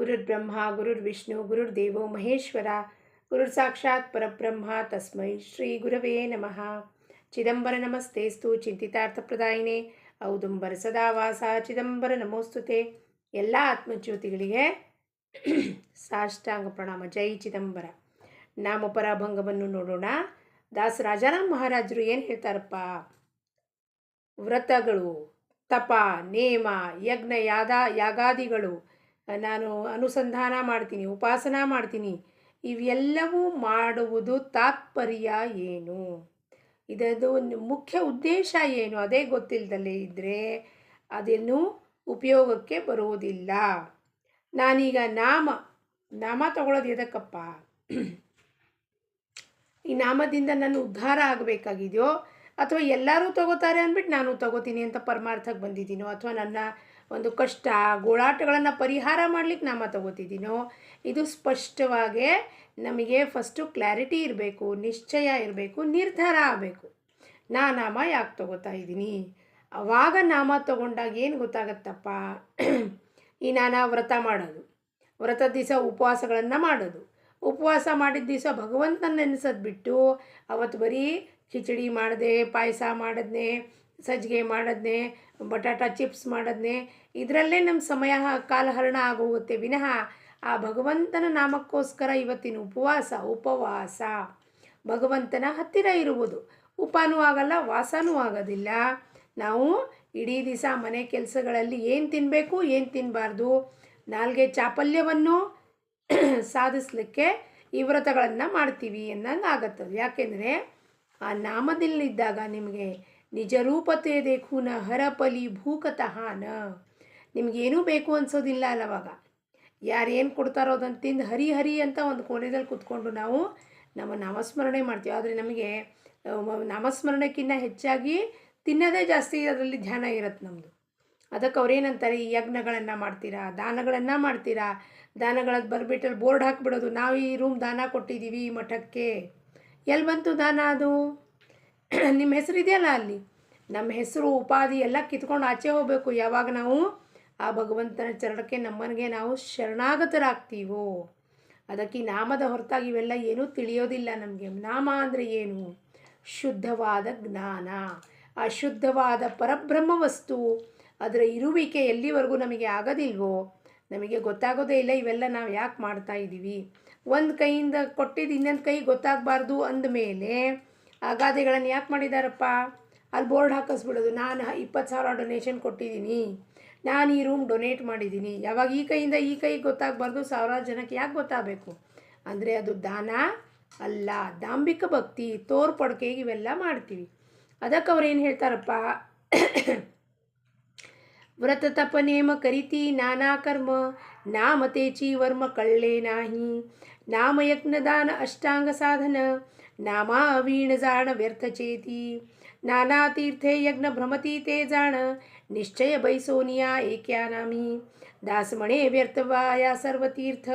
ಗುರುರ್ಬ್ರಹ್ಮ ಗುರುರ್ವಿಷ್ಣು ಗುರುರ್ದೇವೋ ಮಹೇಶ್ವರ ಗುರುರ್ ಸಾಕ್ಷಾತ್ ಪರಬ್ರಹ್ಮ ತಸ್ಮೈ ಶ್ರೀ ಗುರವೇ ನಮಃ. ಚಿದಂಬರ ನಮಸ್ತೇಸ್ತು ಚಿಂತಿತಾರ್ಥಪ್ರದಾಯಿನೇ ಔದುಂಬರ ಸದಾವಾಸ ಚಿದಂಬರ ನಮೋಸ್ತುತೆ. ಎಲ್ಲ ಆತ್ಮಜ್ಯೋತಿಗಳಿಗೆ ಸಾಷ್ಟಾಂಗ ಪ್ರಣಾಮ. ಜೈ ಚಿದಂಬರ. ನಾಮಪರಾಭಂಗವನ್ನು ನೋಡೋಣ. ದಾಸ ರಾಜಾರಾಮ್ ಮಹಾರಾಜರು ಏನು ಹೇಳ್ತಾರಪ್ಪ? ವ್ರತಗಳು, ತಪ, ನೇಮ, ಯಜ್ಞ, ಯಾಗಾದಿಗಳು ನಾನು ಅನುಸಂಧಾನ ಮಾಡ್ತೀನಿ, ಉಪಾಸನಾ ಮಾಡ್ತೀನಿ. ಇವೆಲ್ಲವೂ ಮಾಡುವುದು ತಾತ್ಪರ್ಯ ಏನು? ಇದದು ಮುಖ್ಯ ಉದ್ದೇಶ ಏನು? ಅದೇ ಗೊತ್ತಿಲ್ಲದಲ್ಲೇ ಇದ್ದರೆ ಅದೇನು ಉಪಯೋಗಕ್ಕೆ ಬರುವುದಿಲ್ಲ. ನಾನೀಗ ನಾಮ ತಗೊಳ್ಳೋದು ಎದಕ್ಕಪ್ಪ? ಈ ನಾಮದಿಂದ ನನ್ನ ಉದ್ಧಾರ ಆಗಬೇಕಾಗಿದೆಯೋ, ಅಥವಾ ಎಲ್ಲರೂ ತಗೋತಾರೆ ಅಂದ್ಬಿಟ್ಟು ನಾನು ತಗೋತೀನಿ ಅಂತ ಪರಮಾರ್ಥಕ್ಕೆ ಬಂದಿದ್ದೀನೋ, ಅಥವಾ ನನ್ನ ಒಂದು ಕಷ್ಟ ಗೋಳಾಟಗಳನ್ನು ಪರಿಹಾರ ಮಾಡಲಿಕ್ಕೆ ನಾಮ ತಗೋತಿದ್ದೀನೋ? ಇದು ಸ್ಪಷ್ಟವಾಗಿ ನಮಗೆ ಫಸ್ಟು ಕ್ಲಾರಿಟಿ ಇರಬೇಕು, ನಿಶ್ಚಯ ಇರಬೇಕು, ನಿರ್ಧಾರ ಆಗಬೇಕು. ನಾಮ ಯಾಕೆ ತಗೋತಾ ಇದ್ದೀನಿ? ಆವಾಗ ನಾಮ ತಗೊಂಡಾಗ ಏನು ಗೊತ್ತಾಗತ್ತಪ್ಪ? ಈ ನಾನು ವ್ರತ ಮಾಡೋದು, ವ್ರತದ ದಿವಸ ಉಪವಾಸಗಳನ್ನು ಮಾಡೋದು, ಉಪವಾಸ ಮಾಡಿದ ದಿವಸ ಭಗವಂತನ ನೆನೆಸೋದು ಬಿಟ್ಟು ಅವತ್ತು ಬರೀ ಖಿಚಡಿ ಮಾಡಿದೆ, ಪಾಯಸ ಮಾಡಿದ್ನೆ, ಸಜ್ಜಿಗೆ ಮಾಡಿದ್ನೆ, ಬಟಾಟಾ ಚಿಪ್ಸ್ ಮಾಡಿದ್ನೆ, ಇದರಲ್ಲೇ ನಮ್ಮ ಸಮಯ ಕಾಲಹರಣ ಆಗೋಗುತ್ತೆ ವಿನಃ ಆ ಭಗವಂತನ ನಾಮಕ್ಕೋಸ್ಕರ ಇವತ್ತಿನ ಉಪವಾಸ ಭಗವಂತನ ಹತ್ತಿರ ಇರುವುದು. ಉಪನೂ ಆಗಲ್ಲ, ವಾಸನೂ ಆಗೋದಿಲ್ಲ. ನಾವು ಇಡೀ ದಿವಸ ಮನೆ ಕೆಲಸಗಳಲ್ಲಿ ಏನು ತಿನ್ನಬೇಕು, ಏನು ತಿನ್ನಬಾರ್ದು, ನಾಲ್ಗೆ ಚಾಪಲ್ಯವನ್ನು ಸಾಧಿಸಲಿಕ್ಕೆ ಈ ವ್ರತಗಳನ್ನು ಮಾಡ್ತೀವಿ ಅನ್ನಂಗೆ ಆಗತ್ತದು. ಯಾಕೆಂದರೆ ಆ ನಾಮದಲ್ಲಿದ್ದಾಗ ನಿಮಗೆ ನಿಜ ರೂಪತೆ ದೇಖೂನ ಹರಪಲಿ ಭೂಕತಹಾನ, ನಿಮಗೇನೂ ಬೇಕು ಅನಿಸೋದಿಲ್ಲ ಅಲ್ಲವಾಗ. ಯಾರೇನು ಕೊಡ್ತಾರೋ ಅದನ್ನು ತಿಂದು ಹರಿ ಹರಿ ಅಂತ ಒಂದು ಕೋಣೆಯಲ್ಲಿ ಕೂತ್ಕೊಂಡು ನಾವು ನಮ್ಮ ನಾಮಸ್ಮರಣೆ ಮಾಡ್ತೀವಿ. ಆದರೆ ನಮಗೆ ನಾಮಸ್ಮರಣೆಕ್ಕಿಂತ ಹೆಚ್ಚಾಗಿ ತಿನ್ನೋದೇ ಜಾಸ್ತಿ ಅದರಲ್ಲಿ ಧ್ಯಾನ ಇರುತ್ತೆ ನಮ್ಮದು. ಅದಕ್ಕೆ ಅವ್ರೇನಂತಾರೆ, ಈ ಯಜ್ಞಗಳನ್ನು ಮಾಡ್ತೀರಾ, ದಾನಗಳನ್ನು ಮಾಡ್ತೀರಾ, ದಾನಗಳದ್ದು ಬರ್ಬಿಟ್ಟಲ್ಲಿ ಬೋರ್ಡ್ ಹಾಕಿಬಿಡೋದು, ನಾವು ಈ ರೂಮ್ ದಾನ ಕೊಟ್ಟಿದ್ದೀವಿ ಈ ಮಠಕ್ಕೆ. ಎಲ್ಲಿ ಬಂತು ದಾನ? ಅದು ನಿಮ್ಮ ಹೆಸರು ಇದೆಯಲ್ಲ ಅಲ್ಲಿ, ನಮ್ಮ ಹೆಸರು ಉಪಾಧಿ ಎಲ್ಲ ಕಿತ್ಕೊಂಡು ಆಚೆ ಹೋಗಬೇಕು ಯಾವಾಗ ನಾವು ಆ ಭಗವಂತನ ಚರಣಕ್ಕೆ ನಮ್ಮನಿಗೆ ನಾವು ಶರಣಾಗತರಾಗ್ತೀವೋ. ಅದಕ್ಕೆ ಈ ನಾಮದ ಹೊರತಾಗಿ ಇವೆಲ್ಲ ಏನೂ ತಿಳಿಯೋದಿಲ್ಲ ನಮಗೆ. ನಾಮ ಅಂದರೆ ಏನು? ಶುದ್ಧವಾದ ಜ್ಞಾನ, ಆ ಶುದ್ಧವಾದ ಪರಬ್ರಹ್ಮ ವಸ್ತು, ಅದರ ಇರುವಿಕೆ ಎಲ್ಲಿವರೆಗೂ ನಮಗೆ ಆಗೋದಿಲ್ವೋ ನಮಗೆ ಗೊತ್ತಾಗೋದೇ ಇಲ್ಲ ಇವೆಲ್ಲ ನಾವು ಯಾಕೆ ಮಾಡ್ತಾ ಇದ್ದೀವಿ. ಒಂದು ಕೈಯಿಂದ ಕೊಟ್ಟಿದ್ದು ಇನ್ನೊಂದು ಕೈ ಗೊತ್ತಾಗಬಾರ್ದು ಅಂದಮೇಲೆ ಆ ಗಾದೆಗಳನ್ನು ಯಾಕೆ ಮಾಡಿದಾರಪ್ಪ? ಅಲ್ಲಿ ಬೋರ್ಡ್ ಹಾಕಿಸ್ಬಿಡೋದು, ನಾನು 20,000 ಡೊನೇಷನ್ ಕೊಟ್ಟಿದ್ದೀನಿ, ನಾನು ಈ ರೂಮ್ ಡೊನೇಟ್ ಮಾಡಿದ್ದೀನಿ. ಯಾವಾಗ ಈ ಕೈಯಿಂದ ಈ ಕೈಗೆ ಗೊತ್ತಾಗಬಾರ್ದು, ಸಾವಿರಾರು ಜನಕ್ಕೆ ಯಾಕೆ ಗೊತ್ತಾಗಬೇಕು? ಅಂದರೆ ಅದು ದಾನ ಅಲ್ಲ, ದಾಂಭಿಕ ಭಕ್ತಿ, ತೋರ್ಪಡಿಕೆಗೆ ಇವೆಲ್ಲ ಮಾಡ್ತೀವಿ. ಅದಕ್ಕೆ ಅವ್ರು ಏನು ಹೇಳ್ತಾರಪ್ಪ? ವ್ರತ ತಪ ನೇಮ ಕರಿತಿ ನಾನಾ ಕರ್ಮ ನಾಮ ತೇಚಿ ವರ್ಮ ಕಳ್ಳೆ ನಾಹಿ ನಾಮ ಯಜ್ಞ ದಾನ ಅಷ್ಟಾಂಗ ಸಾಧನ ನಾಮ ಅವೀಣ ಜಾಣ ವ್ಯರ್ಥ ಚೇತಿ ನಾನಾ ತೀರ್ಥೆ ಯಜ್ಞ ಭ್ರಮತಿ ತೇ ಜಾಣ ನಿಶ್ಚಯ ಬೈಸೋನಿಯಾ ಏಕ್ಯಾನಾಮಿ ದಾಸಮಣೆ ವ್ಯರ್ಥವಾಯ ಸರ್ವತೀರ್ಥ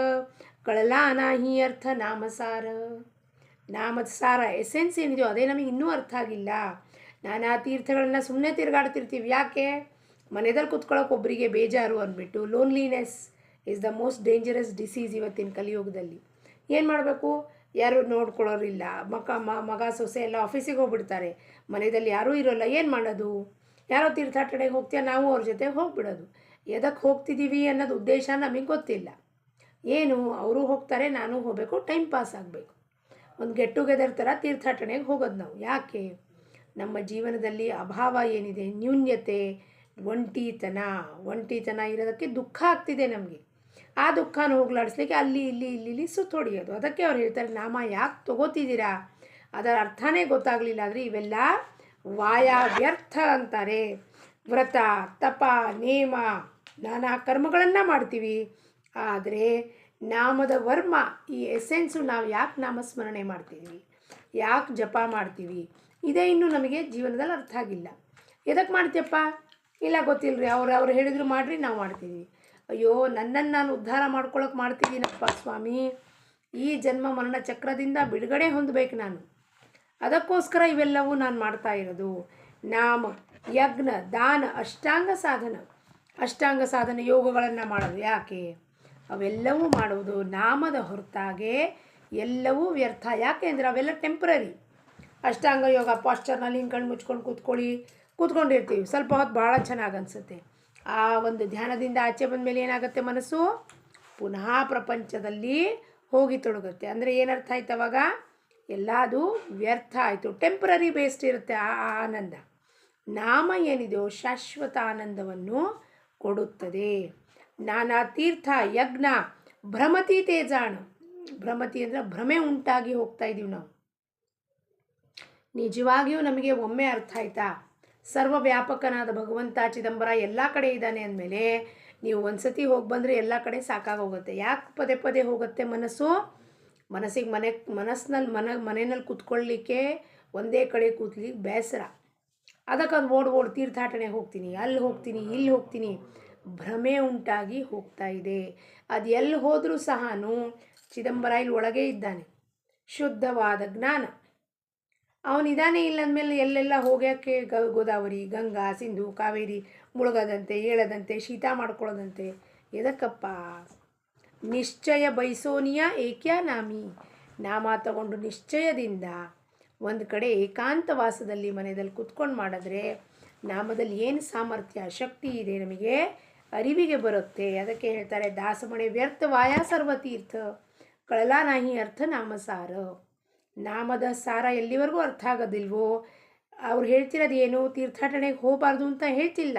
ಕಳಲಾ ನಾಹಿ ಅರ್ಥ ನಾಮಸಾರ. ನಾಮದ ಸಾರ ಎಸೆನ್ಸ್ ಏನಿದೆಯೋ ಅದೇ ನಮಗೆ ಇನ್ನೂ ಅರ್ಥ ಆಗಿಲ್ಲ. ನಾನಾ ತೀರ್ಥಗಳನ್ನು ಸುಮ್ಮನೆ ತಿರುಗಾಡ್ತಿರ್ತೀವಿ. ಯಾಕೆ? ಮನೆಯಲ್ಲಿ ಕುತ್ಕೊಳ್ಳೋಕೆ ಒಬ್ಬರಿಗೆ ಬೇಜಾರು ಅಂದ್ಬಿಟ್ಟು. Loneliness is the most dangerous disease ಇವತ್ತಿನ ಕಲಿಯುಗದಲ್ಲಿ. ಏನು ಮಾಡಬೇಕು? ಯಾರು ನೋಡ್ಕೊಳ್ಳೋರಿಲ್ಲ, ಮಗ ಸೊಸೆ ಎಲ್ಲ ಆಫೀಸಿಗೆ ಹೋಗ್ಬಿಡ್ತಾರೆ, ಮನೆಯಲ್ಲಿ ಯಾರೂ ಇರೋಲ್ಲ. ಏನು ಮಾಡೋದು? ಯಾರೋ ತೀರ್ಥಾಟನೆಗೆ ಹೋಗ್ತೀಯ, ನಾವು ಅವ್ರ ಜೊತೆ ಹೋಗ್ಬಿಡೋದು. ಎದಕ್ಕೆ ಹೋಗ್ತಿದ್ದೀವಿ ಅನ್ನೋದು ಉದ್ದೇಶ ನಮಗೆ ಗೊತ್ತಿಲ್ಲ. ಏನು ಅವರು ಹೋಗ್ತಾರೆ, ನಾನು ಹೋಗಬೇಕು, ಟೈಮ್ ಪಾಸ್ ಆಗಬೇಕು, ಒಂದು ಗೆಟ್ ಟುಗೆದರ್ ಥರ ತೀರ್ಥಾಟನೆಗೆ ಹೋಗೋದು ನಾವು. ಯಾಕೆ? ನಮ್ಮ ಜೀವನದಲ್ಲಿ ಅಭಾವ ಏನಿದೆ, ನ್ಯೂನ್ಯತೆ, ಒಂಟಿತನ ಇರೋದಕ್ಕೆ ದುಃಖ ಆಗ್ತಿದೆ ನಮಗೆ. ಆ ದುಃಖನ ಹೋಗ್ಲಾಡಿಸ್ಲಿಕ್ಕೆ ಅಲ್ಲಿ ಇಲ್ಲಿ ಸುತ್ತೊಡಿಯೋದು. ಅದಕ್ಕೆ ಅವ್ರು ಹೇಳ್ತಾರೆ, ನಾಮ ಯಾಕೆ ತಗೋತಿದ್ದೀರಾ? ಅದರ ಅರ್ಥನೇ ಗೊತ್ತಾಗಲಿಲ್ಲ ಅಂದರೆ ಇವೆಲ್ಲ ವಾಯ ವ್ಯರ್ಥ ಅಂತಾರೆ. ವ್ರತ ತಪ ನೇಮ ನಾನಾ ಕರ್ಮಗಳನ್ನು ಮಾಡ್ತೀವಿ, ಆದರೆ ನಾಮದ ವರ್ಮ, ಈ ಎಸೆನ್ಸು, ನಾವು ಯಾಕೆ ನಾಮಸ್ಮರಣೆ ಮಾಡ್ತೀವಿ, ಯಾಕೆ ಜಪ ಮಾಡ್ತೀವಿ, ಇದೇ ಇನ್ನೂ ನಮಗೆ ಜೀವನದಲ್ಲಿ ಅರ್ಥ ಆಗಿಲ್ಲ. ಎದಕ್ಕೆ ಮಾಡ್ತೀಯಪ್ಪ? ಇಲ್ಲ ಗೊತ್ತಿಲ್ಲ ರೀ, ಅವ್ರು ಹೇಳಿದ್ರು ಮಾಡಿರಿ, ನಾವು ಮಾಡ್ತೀವಿ. ಅಯ್ಯೋ, ನನ್ನನ್ನು ನಾನು ಉದ್ಧಾರ ಮಾಡ್ಕೊಳಕ್ಕೆ ಮಾಡ್ತಿದ್ದೀನಪ್ಪ ಸ್ವಾಮಿ. ಈ ಜನ್ಮ ಮರಣ ಚಕ್ರದಿಂದ ಬಿಡುಗಡೆ ಹೊಂದಬೇಕು ನಾನು. ಅದಕ್ಕೋಸ್ಕರ ಇವೆಲ್ಲವೂ ನಾನು ಮಾಡ್ತಾ ಇರೋದು. ನಾಮ ಯಜ್ಞ ದಾನ ಅಷ್ಟಾಂಗ ಸಾಧನ ಯೋಗಗಳನ್ನು ಮಾಡೋದು. ಯಾಕೆ? ಅವೆಲ್ಲವೂ ಮಾಡುವುದು ನಾಮದ ಹೊರತಾಗೆ ಎಲ್ಲವೂ ವ್ಯರ್ಥ. ಯಾಕೆ ಅಂದರೆ ಅವೆಲ್ಲ ಟೆಂಪ್ರರಿ. ಅಷ್ಟಾಂಗ ಯೋಗ ಪಾಶ್ಚರ್ನಲ್ಲಿ ಹಿಂಗೆ ಕಣ್ಣು ಮುಚ್ಕೊಂಡು ಕೂತ್ಕೊಂಡಿರ್ತೀವಿ, ಸ್ವಲ್ಪ ಹೊತ್ತು ಭಾಳ ಚೆನ್ನಾಗಿ ಅನಿಸುತ್ತೆ. ಆ ಒಂದು ಧ್ಯಾನದಿಂದ ಆಚೆ ಬಂದ ಮೇಲೆ ಏನಾಗುತ್ತೆ, ಮನಸ್ಸು ಪುನಃ ಪ್ರಪಂಚದಲ್ಲಿ ಹೋಗಿ ತೊಡಗುತ್ತೆ. ಅಂದರೆ ಏನರ್ಥ ಆಯ್ತು ಅವಾಗ, ಎಲ್ಲ ಅದು ವ್ಯರ್ಥ ಆಯಿತು, ಟೆಂಪ್ರರಿ ಬೇಸ್ಡ್ ಇರುತ್ತೆ ಆ ಆನಂದ. ನಾಮ ಏನಿದೆಯೋ ಶಾಶ್ವತ ಆನಂದವನ್ನು ಕೊಡುತ್ತದೆ. ನಾನಾ ತೀರ್ಥ ಯಜ್ಞ ಭ್ರಮತಿ ತೇಜಾಣ. ಭ್ರಮತಿ ಅಂದರೆ ಭ್ರಮೆ ಉಂಟಾಗಿ ಹೋಗ್ತಾ ಇದ್ದೀವಿ ನಾವು. ನಿಜವಾಗಿಯೂ ನಮಗೆ ಒಮ್ಮೆ ಅರ್ಥ ಆಯ್ತಾ, ಸರ್ವವ್ಯಾಪಕನಾದ ಭಗವಂತ ಚಿದಂಬರ ಎಲ್ಲ ಕಡೆ ಇದ್ದಾನೆ ಅಂದಮೇಲೆ ನೀವು ಒಂದು ಸತಿ ಹೋಗಿ ಬಂದರೆ ಎಲ್ಲ ಕಡೆ ಸಾಕಾಗೋಗುತ್ತೆ. ಯಾಕೆ ಪದೇ ಪದೇ ಹೋಗುತ್ತೆ ಮನಸ್ಸಿಗೆ ಮನೆಯಲ್ಲಿ ಕೂತ್ಕೊಳ್ಳಿಕ್ಕೆ ಒಂದೇ ಕಡೆ ಕೂತ್ಲಿಕ್ಕೆ ಬೇಸರ. ಅದಕ್ಕೆ ಅದು ಓಡ್ ತೀರ್ಥಾಟನೆಗೆ ಹೋಗ್ತೀನಿ, ಅಲ್ಲಿ ಹೋಗ್ತೀನಿ, ಇಲ್ಲಿ ಹೋಗ್ತೀನಿ, ಭ್ರಮೆ ಉಂಟಾಗಿ ಹೋಗ್ತಾ ಇದೆ. ಅದು ಎಲ್ಲಿ ಹೋದರೂ ಸಹ ಚಿದಂಬರ ಇಲ್ಲಿ ಒಳಗೆ ಇದ್ದಾನೆ. ಶುದ್ಧವಾದ ಜ್ಞಾನ ಅವನಿದ್ದಾನೆ. ಇಲ್ಲ ಅಂದಮೇಲೆ ಎಲ್ಲೆಲ್ಲ ಹೋಗ್ಯಾಕೆ ಗೋದಾವರಿ, ಗಂಗಾ, ಸಿಂಧು, ಕಾವೇರಿ ಮುಳುಗದಂತೆ, ಏಳದಂತೆ, ಶೀತ ಮಾಡ್ಕೊಳ್ಳೋದಂತೆ ಎದಕ್ಕಪ್ಪ? ನಿಶ್ಚಯ ಬೈಸೋನಿಯ ಏಕ್ಯಾ ನಾಮಿ. ನಾಮ ತಗೊಂಡು ನಿಶ್ಚಯದಿಂದ ಒಂದು ಕಡೆ ಏಕಾಂತವಾಸದಲ್ಲಿ ಮನೆಯಲ್ಲಿ ಕೂತ್ಕೊಂಡು ಮಾಡಿದ್ರೆ ನಾಮದಲ್ಲಿ ಏನು ಸಾಮರ್ಥ್ಯ ಶಕ್ತಿ ಇದೆ ನಮಗೆ ಅರಿವಿಗೆ ಬರುತ್ತೆ. ಅದಕ್ಕೆ ಹೇಳ್ತಾರೆ ದಾಸಮಣೆ ವ್ಯರ್ಥ ವಾಯಾ ಸರ್ವತೀರ್ಥ ಕಳಲ ನಾಹಿ ಅರ್ಥ ನಾಮಸಾರ. ನಾಮದ ಸಾರ ಎಲ್ಲಿವರೆಗೂ ಅರ್ಥ ಆಗೋದಿಲ್ವೋ ಅವ್ರು ಹೇಳ್ತಿರೋದು ಏನು, ತೀರ್ಥಾಟನೆಗೆ ಹೋಗಬಾರ್ದು ಅಂತ ಹೇಳ್ತಿಲ್ಲ.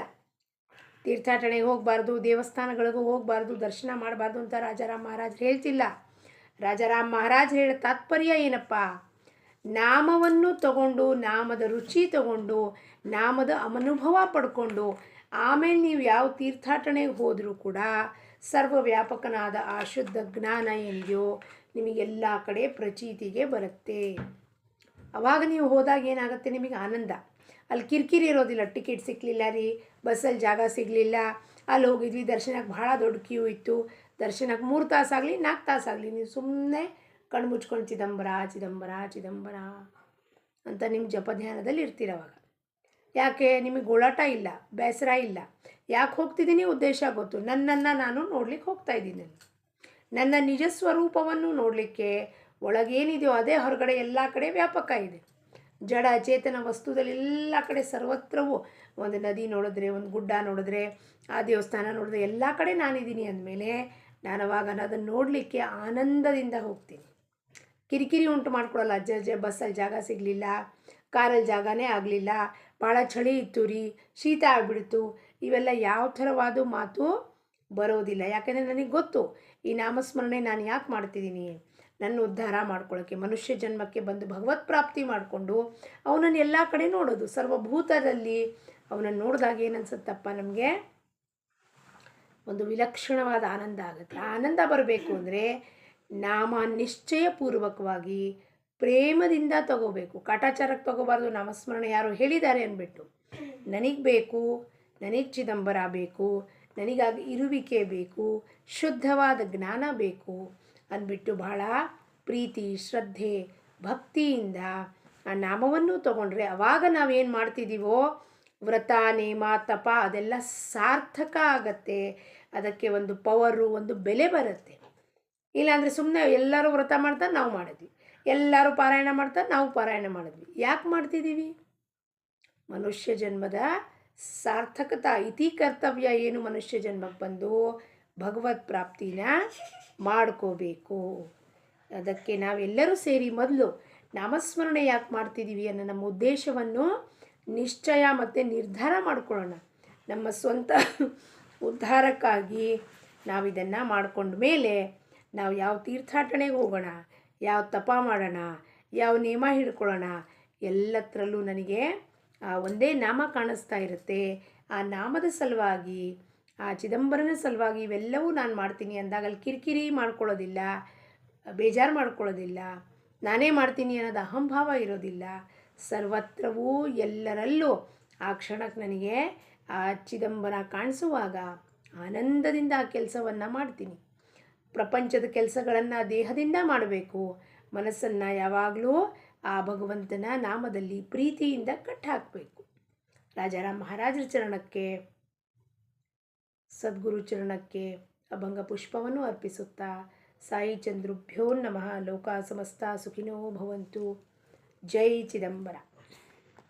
ತೀರ್ಥಾಟನೆಗೆ ಹೋಗಬಾರ್ದು, ದೇವಸ್ಥಾನಗಳಿಗೂ ಹೋಗಬಾರ್ದು, ದರ್ಶನ ಮಾಡಬಾರ್ದು ಅಂತ ರಾಜಾರಾಮ್ ಮಹಾರಾಜರು ಹೇಳ್ತಿಲ್ಲ. ರಾಜಾರಾಮ್ ಮಹಾರಾಜ್ ಹೇಳೋ ತಾತ್ಪರ್ಯ ಏನಪ್ಪ, ನಾಮವನ್ನು ತಗೊಂಡು ನಾಮದ ರುಚಿ ತಗೊಂಡು ನಾಮದ ಅನುಭವ ಪಡ್ಕೊಂಡು ಆಮೇಲೆ ನೀವು ಯಾವ ತೀರ್ಥಾಟನೆಗೆ ಹೋದರೂ ಕೂಡ ಸರ್ವವ್ಯಾಪಕನಾದ ಆ ಶುದ್ಧ ಜ್ಞಾನ ಏನಿದೆಯೋ ನಿಮಗೆಲ್ಲ ಕಡೆ ಪ್ರಚೀತಿಗೆ ಬರುತ್ತೆ. ಅವಾಗ ನೀವು ಹೋದಾಗ ಏನಾಗುತ್ತೆ, ನಿಮಗೆ ಆನಂದ. ಅಲ್ಲಿ ಕಿರಿಕಿರಿ ಇರೋದಿಲ್ಲ. ಟಿಕೆಟ್ ಸಿಕ್ಕಲಿಲ್ಲ ರೀ, ಬಸ್ಸಲ್ಲಿ ಜಾಗ ಸಿಗಲಿಲ್ಲ, ಅಲ್ಲಿ ಹೋಗಿದ್ವಿ, ದರ್ಶನಕ್ಕೆ ಭಾಳ ದೊಡ್ಡ ಕ್ಯೂ ಇತ್ತು, ದರ್ಶನಕ್ಕೆ 3 ತಾಸಾಗಲಿ 4 ತಾಸಾಗಲಿ ನೀವು ಸುಮ್ಮನೆ ಕಣ್ಣು ಮುಚ್ಕೊಂಡು ಚಿದಂಬರ ಚಿದಂಬರ ಚಿದಂಬರ ಅಂತ ನಿಮ್ಮ ಜಪಧ್ಯಾನದಲ್ಲಿ ಇರ್ತೀರವಾಗ. ಯಾಕೆ? ನಿಮಗೆ ಗೋಳಾಟ ಇಲ್ಲ, ಬೇಸರ ಇಲ್ಲ. ಯಾಕೆ ಹೋಗ್ತಿದ್ದೀನಿ? ಉದ್ದೇಶ ಗೊತ್ತು. ನನ್ನನ್ನು ನಾನು ನೋಡ್ಲಿಕ್ಕೆ ಹೋಗ್ತಾ ಇದ್ದೀನಿ. ನನ್ನ ನಿಜ ಸ್ವರೂಪವನ್ನು ನೋಡಲಿಕ್ಕೆ ಒಳಗೇನಿದೆಯೋ ಅದೇ ಹೊರಗಡೆ ಎಲ್ಲ ಕಡೆ ವ್ಯಾಪಕ ಇದೆ. ಜಡ ಚೇತನ ವಸ್ತುದಲ್ಲಿ ಎಲ್ಲ ಕಡೆ ಸರ್ವತ್ರವೂ ಒಂದು ನದಿ ನೋಡಿದ್ರೆ, ಒಂದು ಗುಡ್ಡ ನೋಡಿದ್ರೆ, ಆ ದೇವಸ್ಥಾನ ನೋಡಿದ್ರೆ ಎಲ್ಲ ಕಡೆ ನಾನಿದ್ದೀನಿ ಅಂದಮೇಲೆ ನಾನು ಅವಾಗ ಅದನ್ನು ನೋಡಲಿಕ್ಕೆ ಆನಂದದಿಂದ ಹೋಗ್ತೀನಿ. ಕಿರಿಕಿರಿ ಉಂಟು ಮಾಡ್ಕೊಳ್ಳಲ್ಲ. ಬಸ್ಸಲ್ಲಿ ಜಾಗ ಸಿಗಲಿಲ್ಲ, ಕಾರಲ್ಲಿ ಜಾಗನೇ ಆಗಲಿಲ್ಲ, ಭಾಳ ಚಳಿ ಇತ್ತು ರೀ, ಶೀತ ಆಗಿಬಿಡ್ತು, ಇವೆಲ್ಲ ಯಾವ ಥರವಾದ ಮಾತು ಬರೋದಿಲ್ಲ. ಯಾಕೆಂದರೆ ನನಗೆ ಗೊತ್ತು ಈ ನಾಮಸ್ಮರಣೆ ನಾನು ಯಾಕೆ ಮಾಡ್ತಿದ್ದೀನಿ, ನನ್ನ ಉದ್ಧಾರ ಮಾಡ್ಕೊಳ್ಳೋಕ್ಕೆ, ಮನುಷ್ಯ ಜನ್ಮಕ್ಕೆ ಬಂದು ಭಗವತ್ ಪ್ರಾಪ್ತಿ ಮಾಡಿಕೊಂಡು ಅವನನ್ನು ಎಲ್ಲ ಕಡೆ ನೋಡೋದು. ಸರ್ವಭೂತದಲ್ಲಿ ಅವನನ್ನು ನೋಡಿದಾಗ ಏನನ್ಸುತ್ತಪ್ಪ, ನಮಗೆ ಒಂದು ವಿಲಕ್ಷಣವಾದ ಆನಂದ ಆಗುತ್ತೆ. ಆ ಆನಂದ ಬರಬೇಕು ಅಂದರೆ ನಾಮ ನಿಶ್ಚಯಪೂರ್ವಕವಾಗಿ ಪ್ರೇಮದಿಂದ ತಗೋಬೇಕು. ಕಾಟಾಚಾರಕ್ಕೆ ತಗೋಬಾರ್ದು. ನಾಮಸ್ಮರಣೆ ಯಾರು ಹೇಳಿದ್ದಾರೆ ಅಂದ್ಬಿಟ್ಟು ನನಗೆ ಬೇಕು, ನನಗೆ ಚಿದಂಬರ ಬೇಕು, ನನಗಾಗಿ ಇರುವಿಕೆ ಬೇಕು, ಶುದ್ಧವಾದ ಜ್ಞಾನ ಬೇಕು ಅಂದ್ಬಿಟ್ಟು ಭಾಳ ಪ್ರೀತಿ ಶ್ರದ್ಧೆ ಭಕ್ತಿಯಿಂದ ಆ ನಾಮವನ್ನು ತಗೊಂಡ್ರೆ ಅವಾಗ ನಾವೇನು ಮಾಡ್ತಿದ್ದೀವೋ ವ್ರತ ನೇಮ ತಪ ಅದೆಲ್ಲ ಸಾರ್ಥಕ ಆಗತ್ತೆ. ಅದಕ್ಕೆ ಒಂದು ಪವರು, ಒಂದು ಬೆಲೆ ಬರುತ್ತೆ. ಇಲ್ಲಾಂದರೆ ಸುಮ್ಮನೆ ಎಲ್ಲರೂ ವ್ರತ ಮಾಡ್ತಾರೆ, ನಾವು ಮಾಡಿದ್ವಿ, ಎಲ್ಲರೂ ಪಾರಾಯಣ ಮಾಡ್ತಾರೆ, ನಾವು ಪಾರಾಯಣ ಮಾಡಿದ್ವಿ. ಯಾಕೆ ಮಾಡ್ತಿದ್ದೀವಿ? ಮನುಷ್ಯ ಜನ್ಮದ ಸಾರ್ಥಕತಾ ಇತಿ ಕರ್ತವ್ಯ ಏನು, ಮನುಷ್ಯ ಜನ್ಮಕ್ಕೆ ಬಂದು ಭಗವತ್ ಪ್ರಾಪ್ತಿನ ಮಾಡ್ಕೋಬೇಕು. ಅದಕ್ಕೆ ನಾವೆಲ್ಲರೂ ಸೇರಿ ಮೊದಲು ನಾಮಸ್ಮರಣೆ ಯಾಕೆ ಮಾಡ್ತಿದ್ದೀವಿ ಅನ್ನೋ ನಮ್ಮ ಉದ್ದೇಶವನ್ನು ನಿಶ್ಚಯ ಮತ್ತು ನಿರ್ಧಾರ ಮಾಡ್ಕೊಳ್ಳೋಣ. ನಮ್ಮ ಸ್ವಂತ ಉದ್ಧಾರಕ್ಕಾಗಿ ನಾವಿದನ್ನು ಮಾಡ್ಕೊಂಡ ಮೇಲೆ ನಾವು ಯಾವ ತೀರ್ಥಾಟನೆಗೆ ಹೋಗೋಣ, ಯಾವ ತಪ ಮಾಡೋಣ, ಯಾವ ನೇಮ ಹಿಡ್ಕೊಳ್ಳೋಣ, ಎಲ್ಲತ್ರಲ್ಲೂ ನನಗೆ ಒಂದೇ ನಾಮ ಕಾಣಿಸ್ತಾ ಇರುತ್ತೆ. ಆ ನಾಮದ ಸಲುವಾಗಿ, ಆ ಚಿದಂಬರನ ಸಲುವಾಗಿ ಇವೆಲ್ಲವೂ ನಾನು ಮಾಡ್ತೀನಿ ಅಂದಾಗ ಅಲ್ಲಿ ಕಿರಿಕಿರಿ ಮಾಡ್ಕೊಳ್ಳೋದಿಲ್ಲ, ಬೇಜಾರು ಮಾಡ್ಕೊಳ್ಳೋದಿಲ್ಲ, ನಾನೇ ಮಾಡ್ತೀನಿ ಅನ್ನೋದು ಅಹಂಭಾವ ಇರೋದಿಲ್ಲ. ಸರ್ವತ್ರವೂ ಎಲ್ಲರಲ್ಲೂ ಆ ಕ್ಷಣಕ್ಕೆ ನನಗೆ ಆ ಚಿದಂಬರ ಕಾಣಿಸುವಾಗ ಆನಂದದಿಂದ ಆ ಕೆಲಸವನ್ನು ಮಾಡ್ತೀನಿ. ಪ್ರಪಂಚದ ಕೆಲಸಗಳನ್ನು ದೇಹದಿಂದ ಮಾಡಬೇಕು. ಮನಸ್ಸನ್ನು ಯಾವಾಗಲೂ ಆ ಭಗವಂತನ ನಾಮದಲ್ಲಿ ಪ್ರೀತಿಯಿಂದ ಕಟ್ಟಾಕಬೇಕು. ರಾಜಾರಾಮ್ ಮಹಾರಾಜರ ಚರಣಕ್ಕೆ, ಸದ್ಗುರು ಚರಣಕ್ಕೆ ಅಭಂಗ ಪುಷ್ಪವನ್ನು ಅರ್ಪಿಸುತ್ತಾ ಸಾಯಿ ಚಂದ್ರುಭ್ಯೋ ನಮಃ. ಲೋಕ ಸಮಸ್ತ ಸುಖಿನೋ ಭವಂತು. ಜೈ ಚಿದಂಬರ.